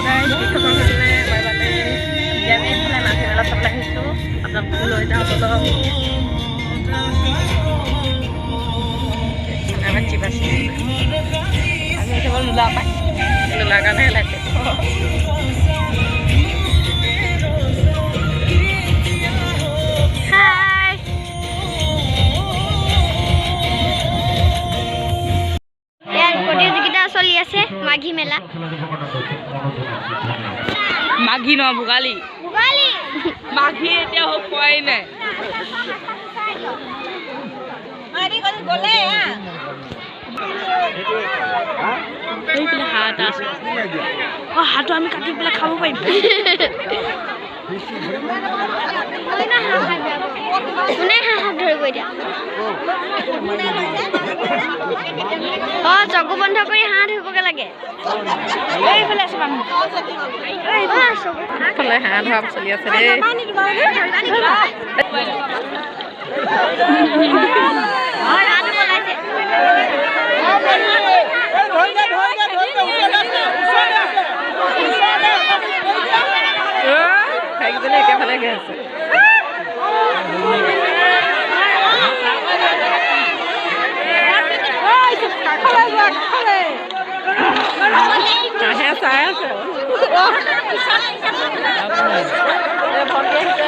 guys, dito kami na may bate. Gamit na natin na laptop lang ito. At ang puloy na ako lang. Naman cibas. Kami sa mga lulapan. Lulakan na lahat ito. Hi! Yan, প্ৰতিযোগিতা চলি আছে মাঘী মেলা। মাঘী ন ভোগালী ভোগালী মাঘী এতিয়া হোৱাই নাই এইফালে হাঁহ এটা আছে অঁ হাঁহটো আমি কাটি পেলাই খাব পাৰিম কোনে হাঁহ ধৰিব এতিয়া অঁ চকু বন্ধ কৰি হাঁহ ধৰিবগৈ লাগে এইফালে আছে মানুহ এইফালে হাঁহ ধৰা চলি আছে দেই সেইকেইজনী একেফালে গৈ আছে হাঁহে চাই আছে ভণ্টি আহিছে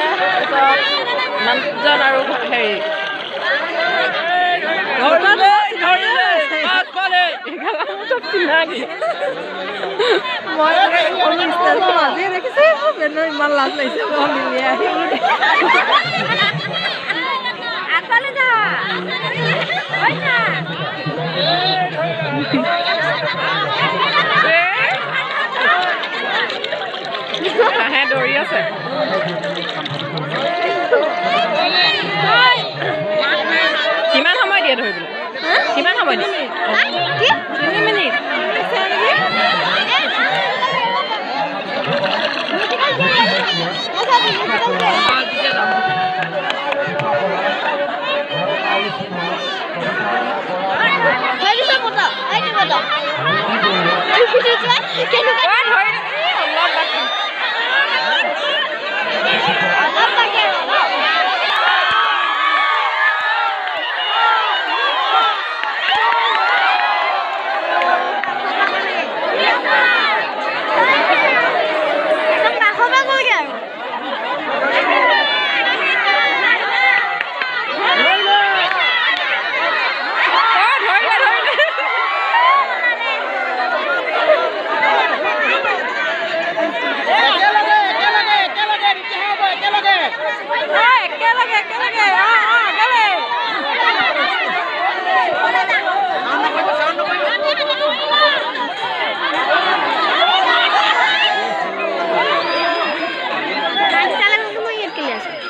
মানুহজন আৰু হেৰি মই দেখিছে ইমান লাজ লাগিছে হাঁহে দৌৰি আছে কিমান সময় দিয়ে ধৰিবলৈ কিমান সময় দিয়ে 3 মিনিট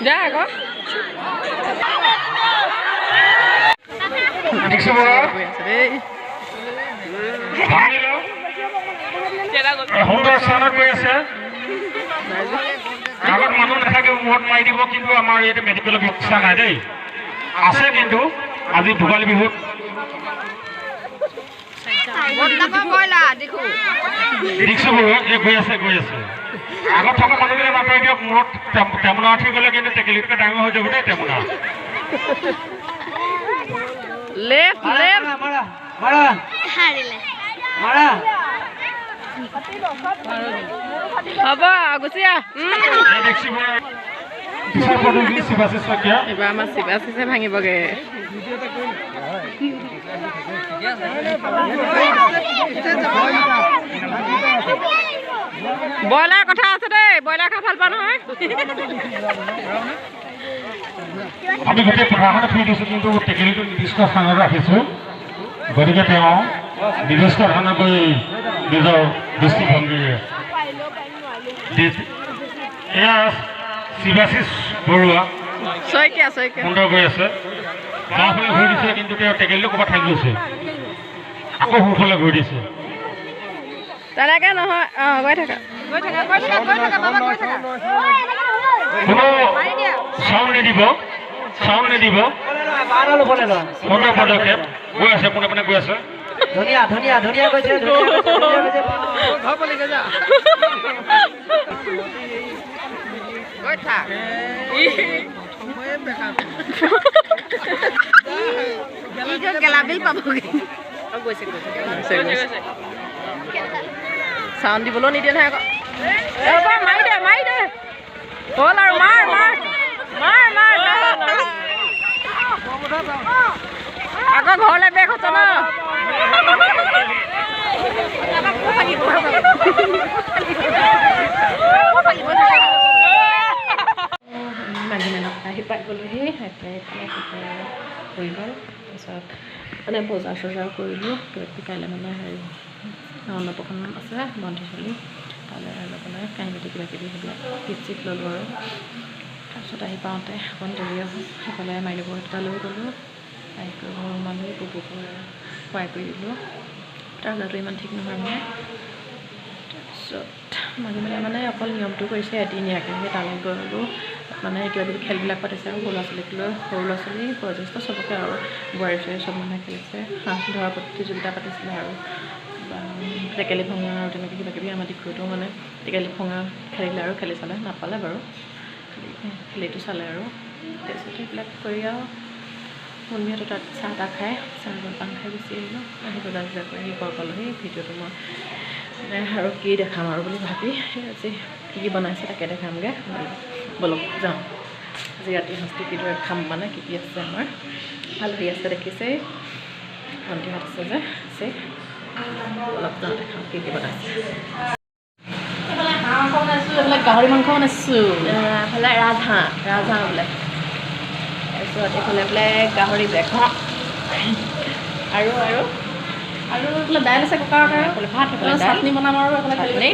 যা আকৌ সুন্দৰ স্থানত গৈ আছে আগত মানুহ নাথাকে ভোট মাৰি দিব কিন্তু আমাৰ ইয়াতে মেডিকেলৰ ব্যৱস্থা নাই দেই আছে কিন্তু আজি ভোগালী বিহুত গৈ আছে আগত থকা মানুহবিলাক নাপাই দিয়ক মূৰত টেমুনা উঠি গ'লে কিন্তু টেকেলিতকৈ ডাঙৰ হৈ যাব দেই টেমুনা হ'ব গুচি আহ এইবাৰ আমাৰ শিৱাশিষে ভাঙিবগৈ ব্ৰইলাৰ কথা আছে দেই ব্ৰইলাৰ খাই ভাল পাওঁ নহয় আমি গোটেই পথাৰখনে ফুৰি দিছোঁ কিন্তু টেকেলিটো নিৰ্দিষ্ট স্থানত ৰাখিছোঁ গতিকে তেওঁ নিৰ্দিষ্ট ধৰণকৈ নিজৰ দৃষ্টিভংগীৰে এয়া শিৱাশিষ বৰুৱা শইকীয়া সুন্দৰ গৈ আছে বাওঁফালে ঘূৰি দিছে কিন্তু তেওঁ টেকেলিটো ক'ৰবাত থাকি গৈছে আকৌ সোঁফালে ঘূৰি দিছে তেনেকৈ নহয় অঁ গৈ থাকা কোনো চাউণ্ড নিদিব সুন্দৰ পদক্ষেপ গৈ আছে পোনে পোনে গৈ আছে ধুনীয়া গৈছে গেলাবিল পাবগৈ চাউণ্ড দিবলৈও নিদিয়ে নহয় আকৌ মাৰি দে হ'ল আৰু মাৰ আকৌ ঘৰলৈ বেগ হৈছে ন মাঘিমেলত আহি পাই গ'লোহি আহি পাই কৰি গ'ল তাৰপিছত মানে বজাৰ চজাৰ কৰিলোঁ কাইলৈ মানে হেৰি অন্নপ্ৰসন্ন আছে বন্ধি চলি তালৈ লৈ পেলাই কাঁহী কিবা কিবি সেইবিলাক চিট ল'লোঁ আৰু তাৰপিছত আহি পাওঁতে অকণ দেৰি হ'ল সেইফালে মাইলু বৰটা লৈ গ'লোঁ আহি কৰি ঘৰৰ মানুহে কুকুৰক সহায় কৰি দিলোঁ তাৰ ল'ৰাটো ইমান ঠিক নহয় মানে তাৰপিছত মাঘিমেলা মানে অকল নিয়মটো কৰিছে এদিনীয়াকৈ সেই তালৈ গ'লোঁ মানে কিবা কিবি খেলবিলাক পাতিছে আৰু সৰু ল'ৰা ছোৱালীক লৈ সৰু ল'ৰা ছোৱালী বয়োজ্যেষ্ঠ চবকে আৰু বোৱাৰী চোৱাৰী চব মানুহে খেলিছে হাঁহ ধৰা প্ৰতিযোগিতা পাতিছিলে আৰু টেকেলি ভঙা আৰু তেনেকৈ কিবা কিবি আমাৰ দিশটোও মানে টেকেলি ভঙা খেলিলে আৰু খেলি চালে নাপালে বাৰু খেলিটো চালে আৰু তাৰপিছত সেইবিলাক কৰি আৰু মুনমিহঁতৰ তাত চাহ তাহ খাই চাহ জলপান খাই গুচি আহিলোঁ আহি বজাৰ চজাৰ কৰি আহি ঘৰ পালোহি ভিডিঅ'টো মই আৰু কি দেখাম আৰু বুলি ভাবি আজি কি বনাইছে তাকে দেখামগৈ বলক যাওঁ আজি ৰাতি সাঁজটো কিদৰে খাম মানে কি আছে আমাৰ আলহী আছে দেখিছে ভণ্টিহঁত আছে যে আছে অলপ যাওঁ দেখাম কি বনাইছে এইফালে হাঁহ মাংস বনাইছোঁ এইফালে গাহৰি মাংস বনাইছোঁ এইফালে ৰাজহাঁহ বোলে তাৰপিছত এইফালে বোলে গাহৰি বেগ আৰু এইফালে দাইল আছে কুকাৰত আৰু এইফালে ভাত এইফালে চাটনি বনাম আৰু এইফালে চাটনি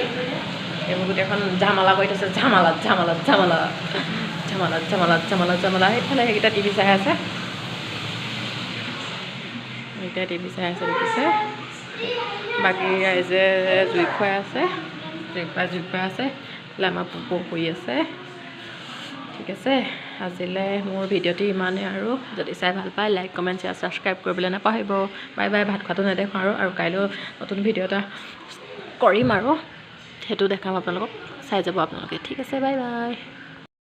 এইবোৰ গোটেইখন ঝামালা কৰি থৈছে ঝামালা সেইফালে সেইকেইটা টিভি চাই আছে সেইকেইটা টিভি চাই আছে দেখিছে বাকী ৰাইজে জুই খুৱাই আছে আমাৰ পোকো শুই আছে ঠিক আছে আজিলৈ মোৰ ভিডিঅ'টি ইমানেই আৰু যদি চাই ভাল পায় লাইক কমেণ্ট শ্বেয়াৰ ছাবস্ক্ৰাইব কৰিবলৈ নাপাহৰিব বাই বাই ভাত খোৱাটো নেদেখাওঁ আৰু কাইলৈ নতুন ভিডিঅ' এটা কৰিম আৰু সেইটো দেখাম আপোনালোকক চাই যাব আপোনালোকে ঠিক আছে বাই বাই